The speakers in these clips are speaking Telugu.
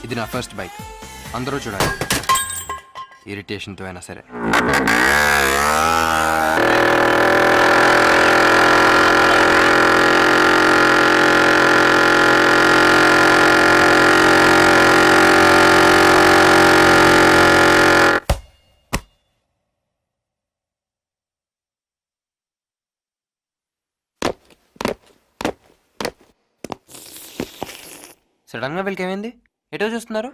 ఇది నా ఫస్ట్ బైక్, అందరూ చూడాలి, ఇరిటేషన్తో అయినా సరే. సడన్గా వీళ్ళకి ఏమైంది? ఎటో చూస్తున్నారు?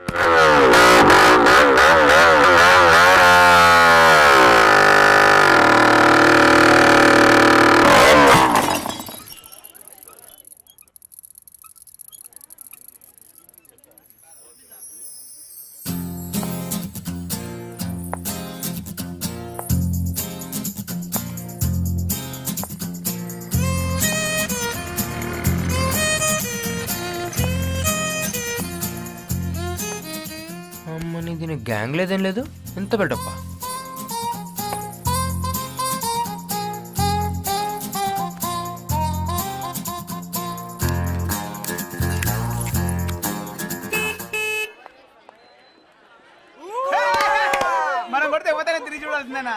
అమ్మని దీని గ్యాంగ్ లేదేం లేదు, ఎంత బెటప్ప. మనం కొడితే ఎవరైనా తిరిగి చూడాల్సిందేనా?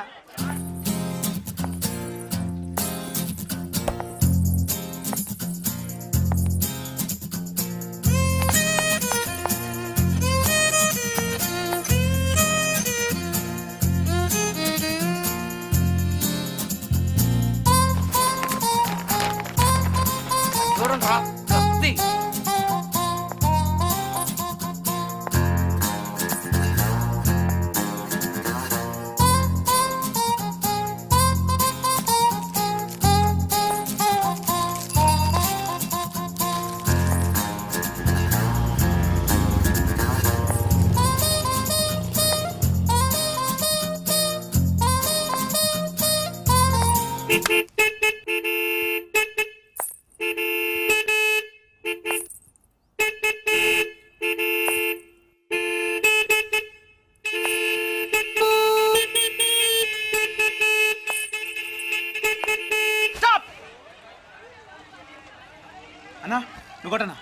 అన్నా నువ్వు కొట్టనా?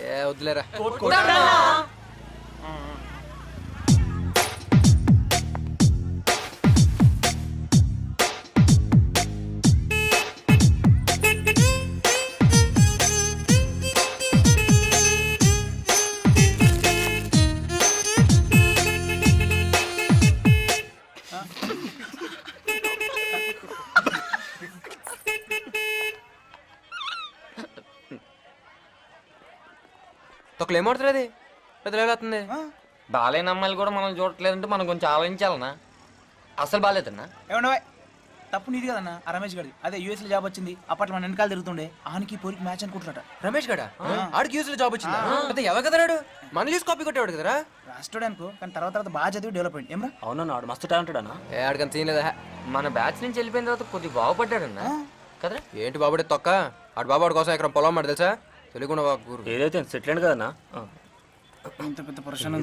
ఏ వద్దులేరా. తొక్కలు ఏమవుతుంది? పెద్దలేస్తుంది. బాలేని అమ్మాయిలు కూడా మనం చూడట్లేదంటే మనం కొంచెం ఆలోచించాలన్నా. అసలు బాగాలేదన్నా. ఏమన్నా తప్పు నీది కదన్నా. ఆ రమేష్ గడి అదే యూఎస్ లో జాబ్ వచ్చింది, అప్పట్లో మన వెనకాల తిరుగుతుండే, ఆనికి పోరికి మ్యాచ్ అనుకుంటున్నాట. రమేష్ గడా? ఆడికి యూస్ లో జాబ్ వచ్చిందా? అయితే ఎవరు కదరాడు? మన చూసి కాపీ కొట్టేవాడు కదరా. రాష్ట్రుడు అనుకో, కానీ తర్వాత బాగా చదివి డెవలప్ అయ్యింది. ఏమరా? అవునన్నా ఆడు మస్తు టాలెంటెడ్ అన్న. ఏ ఆడికని సీన్ లేదా? మన బ్యాచ్ నుంచి వెళ్ళిపోయిన తర్వాత కొద్దిగా బాగుపడ్డాడన్నా కదరా. ఏంటి బాబుడే తొక్క? ఆడు బాబాడు కోసం ఇక్కడ పొలం మాట తెలుసా? తెలియకుండా గురు ఏదైతే సెటిల్ అయింది కదన్నా. ఇంత పెద్ద పురుషులు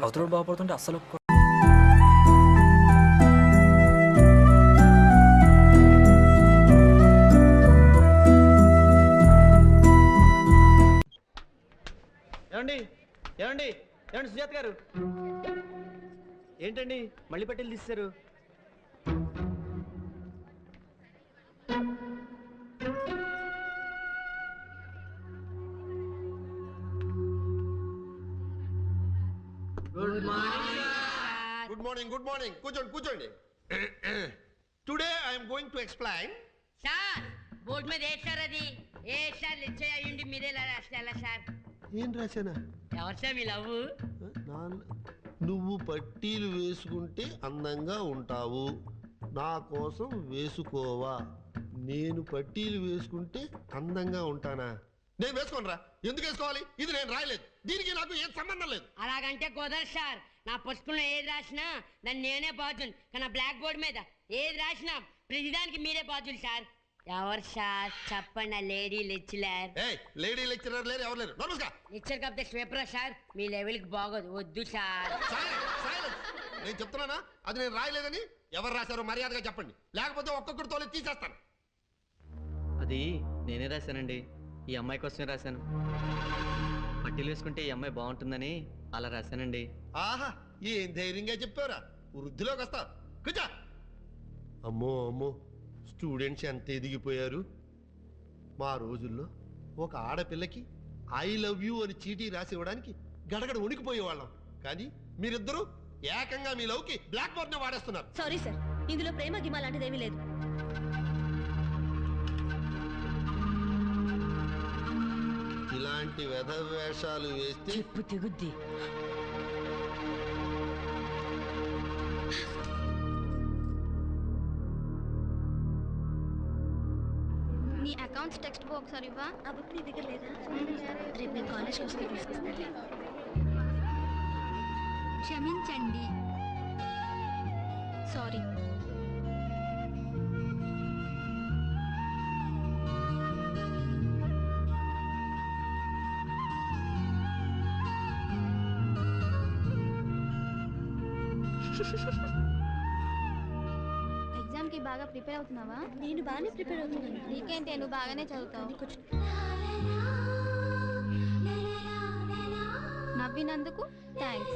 అవతల బాగుపడుతుంటే అస్సలు ఏమండి ఏమండి ఏమండి సుజాత్ గారు, ఏంటండి మళ్ళీ పట్టెలు తీస్తారు? గుడ్ మార్నింగ్ కూర్చోండి కూర్చోండి. Today I'm going to explain. Sir board మీద ఏ సార్ అది? ఏ సార్ లిచ్చే అయ్యుండి మీరే రాస్తే ఎలా సార్? ఏం రాశానా? ఎవరు సార్ మీ లవ్? నువ్వు పట్టీలు వేసుకుంటే అందంగా ఉంటావు, నా కోసం వేసుకోవా? నేను పట్టీలు వేసుకుంటే అందంగా ఉంటానా? నేను వేసుకోనరా, ఎందుకు వేసుకోవాలి? ఇది నేను రాయలేదు, దీనికి నాకు ఏం సంబంధం లేదు. అలాగంటే కుదరదు సార్. నా పుస్తకంలో ఏది రాసినా దాన్ని నేనే బాధ్యుని, కానీ నా బ్లాక్ బోర్డ్ మీద ఏది రాసినా ప్రతిదానికి మీరే బాధ్యులు సార్. ఎవరు సార్ చెప్పండి? ఆ లేడీ లెక్చరర్. లేడీ లెక్చరర్ లేరు, ఎవరు లేరు. నమస్కారం. లెక్చర్ కాకపోతే స్వీపరా సార్? మీ లెవెల్కి బాగోదు, వద్దు సార్. నేను చెప్తున్నానా అది నేను రాయలేదని? ఎవరు రాశారో మర్యాదగా చెప్పండి, లేకపోతే ఒక్కొక్కరితో తీసేస్తాను. అది నేనే రాశానండి, ఈ అమ్మాయి కోసమే రాశాను. పట్టీలు వేసుకుంటే ఈ అమ్మాయి బాగుంటుందని అలా రాశానండి. ఆహా, ఏం ధైర్యంగా చెప్పావురా. వృద్ధిలోకి వస్తావు. కూర్చో. అమ్మో అమ్మో, స్టూడెంట్స్ ఎంత ఎదిగిపోయారు. మా రోజుల్లో ఒక ఆడపిల్లకి ఐ లవ్ యూ అని చీటీ రాసి ఇవ్వడానికి గడగడ ఉనికిపోయేవాళ్ళం. కానీ మీరిద్దరూ ఏకంగా మీ లవ్కి బ్లాక్ బోర్డ్ ని వాడేస్తున్నారు. సారీ సార్, ఇందులో ప్రేమ గిమ లాంటిదేమీ లేదు. ఇలాంటి వేషాలు వేస్తే చెప్పు తెగుద్ది. నీ అకౌంట్స్ టెక్స్ట్ బుక్ ఒకసారి ఇవ్వా. ఆ బుక్ నీ దగ్గర లేదా? రేపు నేను కాలేజ్కి వస్తే తీసుకొస్తాను. క్షమించండి. సారీ. ఎగ్జామ్ కి బాగా ప్రిపేర్ అవుతున్నావా? నేను బాగానే ప్రిపేర్ అవుతున్నాను. నీకేంటి, నువ్వు బాగానే చదువుతావు. నవ్వినందుకు థ్యాంక్స్.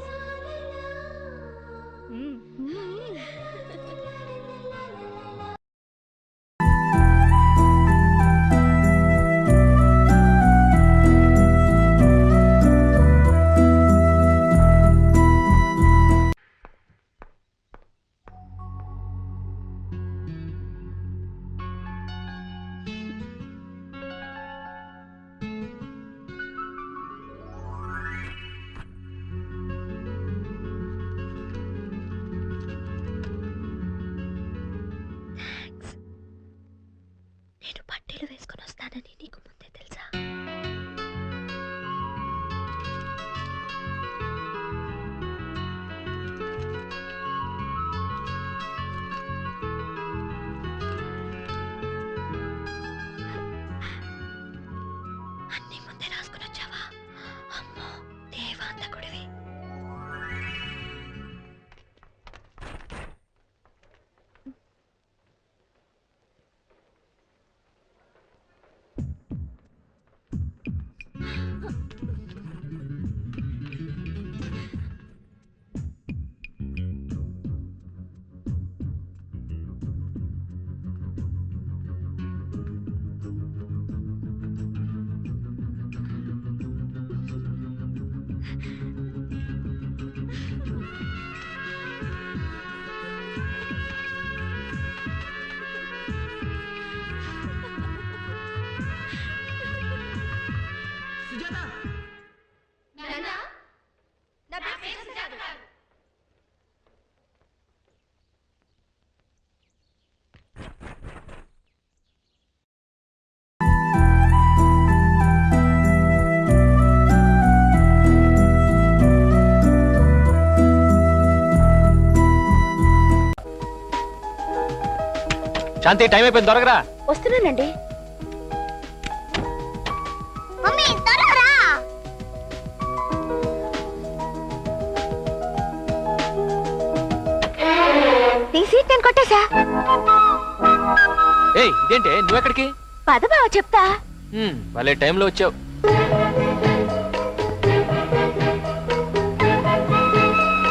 నేను పట్టీలు వేసుకొని వస్తానని నీకు ముందే తెలుసా? అన్నీ ముందే రాసుకుని వచ్చావా? అమ్మో, దేవాంతకుడివి. శాంతి, టైం అయిపోయింది, త్వరగా. వస్తున్నానండి. మమ్మీ త్వరగా. నీ సీట్ నేను కొట్టేశా. ఏయ్, ఇదేంటే నువ్వెక్కడికి? పద బావ చెప్తా. భలే టైంలో వచ్చావు.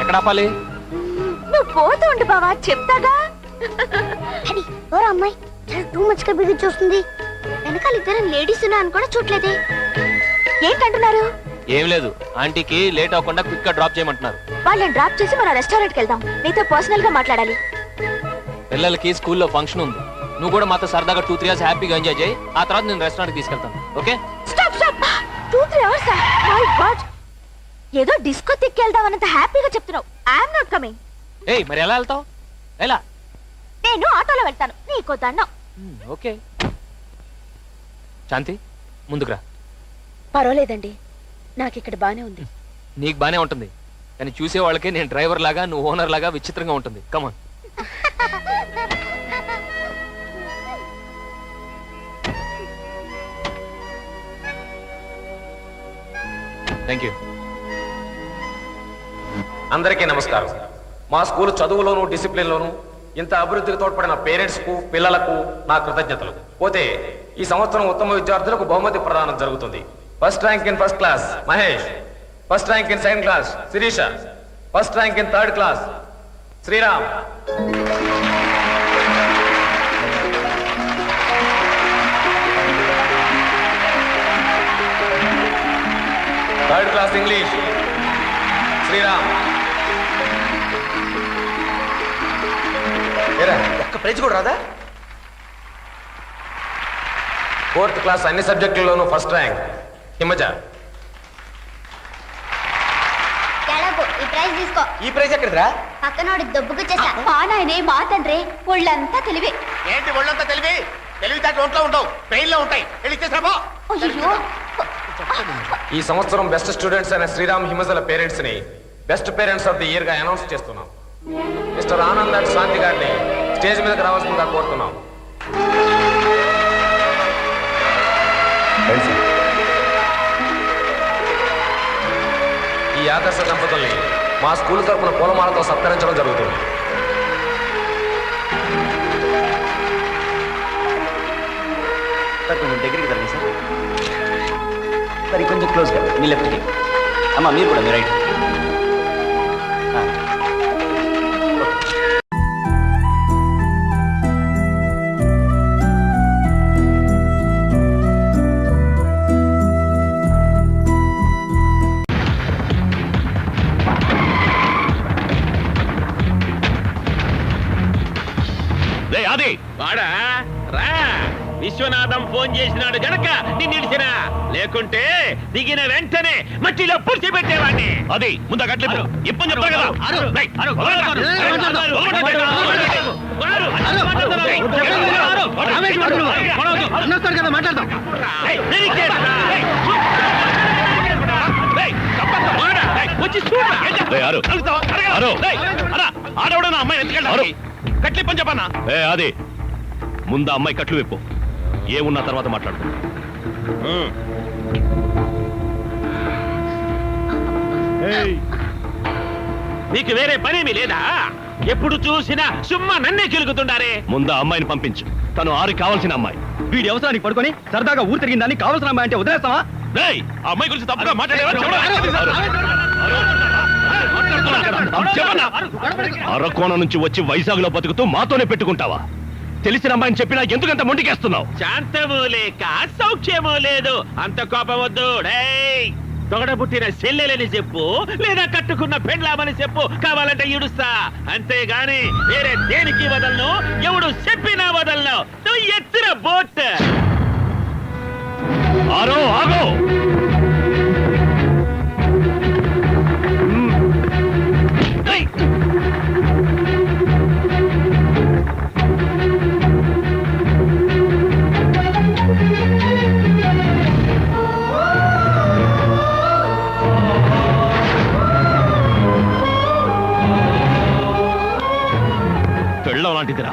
ఎక్కడ ఆపాలి? నువ్వు పోతూ ఉండు బావా, చెప్తాగా. అమ్మాయి టూ మచ్ గా బిగి చూస్తుంది. వెనకాల ఇద్దరు లేడీస్ ఉన్నారని కూడా చూడలేదే. ఏంటంటున్నారు? ఏం లేదు, ఆంటీకి లేట్ అవ్వకుండా క్విక్ గా డ్రాప్ చేయమంటున్నారు. వాళ్ళని డ్రాప్ చేసి మన రెస్టారెంట్ కి వెళ్దాం. నీతో పర్సనల్ గా మాట్లాడాలి. పిల్లలకి స్కూల్లో ఫంక్షన్ ఉంది. నువ్వు కూడా మాతో సరదాగా 2-3 hours హ్యాపీగా ఎంజాయ్ చేయి. ఆ తర్వాత నేను రెస్టారెంట్ తీసుకెళ్తాను. Okay? Stop stop. 2-3 hours? My God, ఏదో డిస్కో తిక్కెళ్దామన్నంత హ్యాపీగా చెప్తున్నావు. I'm not coming. ఏయ్, మరి ఎలా వెళ్తావు? ఎలా? నేను ఆటోలో వెళ్తాను, నీకో దండం. ఓకే. శాంతి, ముందుకురా. పర్వాలేదండి, నాకు ఇక్కడ బానే ఉంది. నీకు బానే ఉంటుంది, కానీ చూసే వాళ్ళకి నేను డ్రైవర్ లాగా, నువ్వు ఓనర్ లాగా విచిత్రంగా ఉంటుంది. కమాన్. Thank you. అందరికీ నమస్కారం. మా స్కూల్ చదువులోను డిసిప్లిన్లోను ఇంత అభివృద్ధికి తోడ్పడిన పేరెంట్స్కు, పిల్లలకు నా కృతజ్ఞతలు. పోతే ఈ సంవత్సరం ఉత్తమ విద్యార్థులకు బహుమతి ప్రదానం జరుగుతుంది. First rank in first class Mahesh. First rank in second class Sirisha. First rank in third class Sriram. Third class English Sriram. ఒక్క ప్రైజ్ కూడా రాదా? ఫోర్త్ క్లాస్ అన్ని సబ్జెక్టుల్లోనూ ఫస్ట్ ర్యాంక్ హిమజ. ఈ ప్రైజ్ తీసుకో. ఈ ప్రైజ్ ఎక్కడిదిరా? పక్కనోడి దొబ్బుకు చేసా. మా నాయనే మా తండ్రి ఒళ్ళంతా తెలివే. ఏంటి ఒళ్ళంతా తెలివి? తెలివితేటలు ఒంట్లో ఉండవు, పెయిన్ లో ఉంటాయి. వెళ్ళిచ్చేసాబో. అయ్యో, ఈ సంవత్సరం బెస్ట్ స్టూడెంట్స్ అయిన శ్రీరామ్ హిమజల పేరెంట్స్ ని best parents of the year గా అనౌన్స్ చేస్తున్నాం. మిస్టర్ ఆనంద్ అండ్ శాంతి గారిని స్టేజ్ మీదకి రావాల్సిందిగా కోరుతున్నాం. ఈ ఆదర్శ దంపతుల్ని మా స్కూల్ తరపున పూలమాలతో సత్కరించడం జరుగుతుంది. సార్ కొంచెం దగ్గరికి తరండి సార్. సరే కొంచెం క్లోజ్గా మీ లెఫ్ట్కి. అమ్మా మీరు కూడా మీ రైట్. అది వాడా రా. విశ్వనాథం ఫోన్ చేసినాడు గనక నిన్నిడిచిన, లేకుంటే దిగిన వెంటనే మట్టిలో పూడ్చి పెట్టేవాడిని. అది ముందు గట్లేదు ఇప్పని చెప్తారు కదా. మాట్లాడదాం. ఆడవడా అమ్మాయి ఎందుకంటే కట్లు ఇప్పని చెప్పన్నా. అది ముందు అమ్మాయి కట్లు విప్పు, ఏమున్న తర్వాత మాట్లాడుకో. నీకు వేరే పనేమీ లేదా? ఎప్పుడు చూసినా సుమ్మా నన్నే కిలుగుతుండారే. ముందు అమ్మాయిని పంపించు, తను ఆరు కావాల్సిన అమ్మాయి. వీడి అవసరానికి పడుకొని సరదాగా ఊరు తిరిగిన దాన్ని కావాల్సిన అమ్మాయి అంటే వదిలేస్తావా? అమ్మాయి గురించి తప్పుగా అరకోణ నుంచి వచ్చి వైజాగ్ లో బతుకుతూ మాతోనే పెట్టుకుంటావా? తెలిసిన అమ్మాయిని చెప్పినా ఎందుకంత మొండికేస్తున్నావు? శాంతము లేక సౌఖ్యము లేదు. అంత కోపం వద్దు. తొగడబుట్టిన చెల్లెలని చెప్పు, లేదా కట్టుకున్న పెండ్లామని చెప్పు, కావాలంటే ఈడుస్తా. అంతేగాని వేరే దేనికి వదలను, ఎవడు చెప్పినా వదలను. నువ్వు ఎత్తున బోట్. ఆరో ఆగో. పెళ్ళం లాంటిదిరా.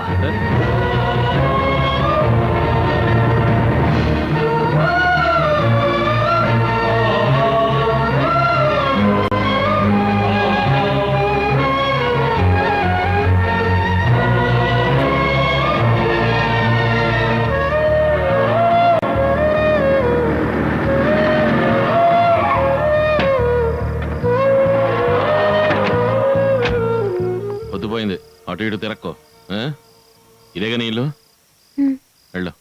పొద్దుపోయింది, అటు ఇటు తిరక్కో. ఇదేగా నీళ్ళు వెళ్ళు.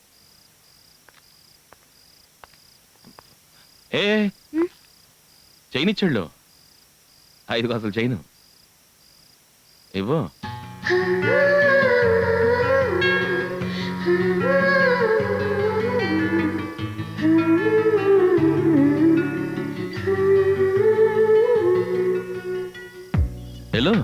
ఏ చైనిచ్చాళ్ళు 5 కాసులు చైను ఇవ్వు. హలో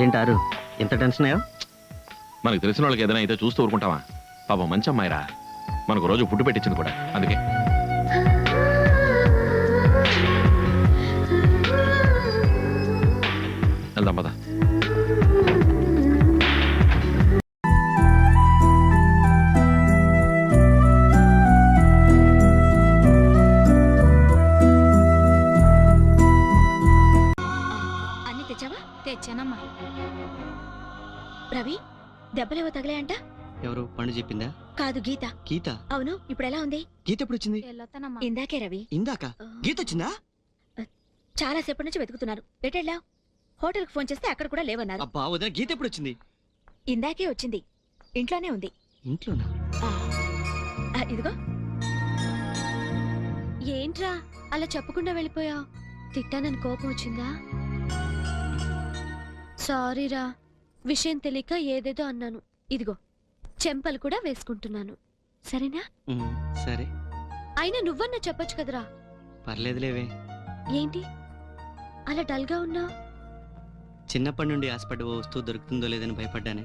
ఏంటారు ఎంత టెన్షన్ అయ్యో? మనకు తెలిసిన వాళ్ళకి ఏదైనా అయితే చూస్తూ ఊరుకుంటావా? పాపం మంచి అమ్మాయిరా, మనకు రోజు ఫుడ్ పెట్టించింది కూడా, అందుకే. వెళ్దాం పద. అన్ని తెచ్చావా? తెచ్చానమ్మా. రవి దెబ్బలేవో తగిలాయంట. ఎవరు పండు చెప్పిందా? కాదు గీత. గీత? అవును, ఇప్పుడు ఎలా ఉంది? గీత ఎప్పుడు వచ్చింది? ఇందాకే రవి. ఇందాక గీత వచ్చిందా? చాలా సేపటి నుంచి వెతుకుతున్నారు. ఎటెళ్ళా? హోటల్ కి ఫోన్ చేస్తే అక్కడ కూడా లేవన్నారు. అబ్బా వదిన, గీత ఎప్పుడు వచ్చింది? ఇందాకే వచ్చింది, ఇంట్లోనే ఉంది. ఇంట్లోనా? ఇదిగో. ఏంట్రా అలా చెప్పకుండా వెళ్ళిపోయావు? తిట్టానని కోపం వచ్చిందా? సారీరా, విషయం తెలియక ఏదేదో అన్నాను. ఇదిగో చెంపలు కూడా వేసుకుంటున్నాను, సరేనా? సరే. అయినా నువ్వన్నా చెప్పొచ్చు కదరా. పర్లేదులేవే. ఏంటి అలా డల్గా ఉన్నా? చిన్నప్పటి నుండి ఆశపడ్డ ఓ వస్తువు దొరుకుతుందో లేదని భయపడ్డానే,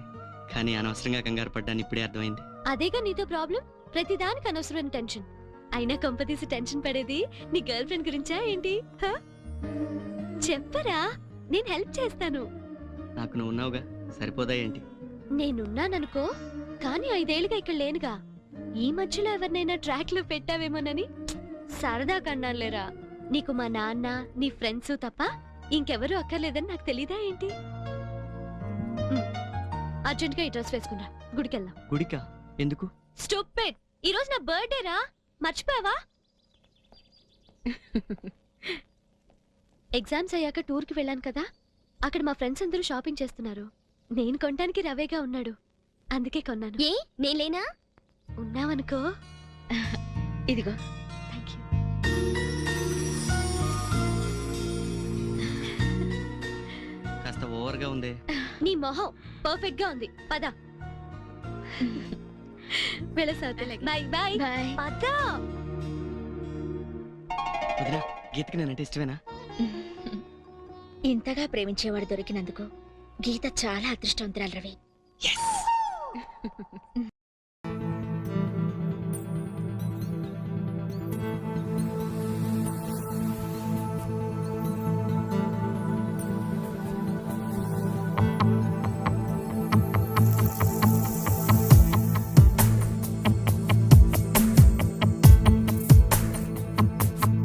కానీ అనవసరంగా కంగారు పడ్డాను. ఇప్పుడే అర్థమైంది. అదేగా నీతో ప్రాబ్లం, ప్రతిదానికి అనవసరమైన టెన్షన్. అయినా కొంపతీసి టెన్షన్ పడేది నీ గర్ల్ ఫ్రెండ్ గురించా ఏంటి? చెప్పరా, నేను హెల్ప్ చేస్తాను. నాకు నువ్వు ఉన్నావుగా, సరిపోదా ఏంటి? నేనున్నాననుకో, కానీ 5 ఏళ్ళుగా ఇక్కడ లేనుగా. ఈ మధ్యలో ఎవరినైనా ట్రాక్ లో పెట్టావేమోనని సరదా కన్నానులేరా. నీకు మా నాన్న, నీ ఫ్రెండ్స్ తప్ప ఇంకెవరూ అక్కర్లేదని నాకు తెలీదా ఏంటి? అర్జెంట్ గా ఈ డ్రెస్ వేసుకున్నా, గుడికెళ్దాం. గుడికా? ఎందుకు? స్టూపిడ్, ఈ రోజు నా బర్త్డే రా, మర్చిపోయావా? ఎగ్జామ్స్ అయ్యాక టూర్ కి వెళ్ళాను కదా, అక్కడ మా ఫ్రెండ్స్ అందరూ షాపింగ్ చేస్తున్నారు. నేను కొనడానికి రవేగా ఉన్నాడు, అందుకే కొన్నాను. ఏ నేలేనా? ఉన్నావనుకో. ఇదిగో. Thank you. కాస్త ఓవర్గా ఉంది. నీ మొహం పర్ఫెక్ట్ గా ఉంది, పద. Bye bye. పద. వదినా, గీతకి నేనంటే ఇష్టమేనా? ఇంతగా ప్రేమించేవాడు దొరికినందుకు గీత చాలా అదృష్టవంతురాలు రవి.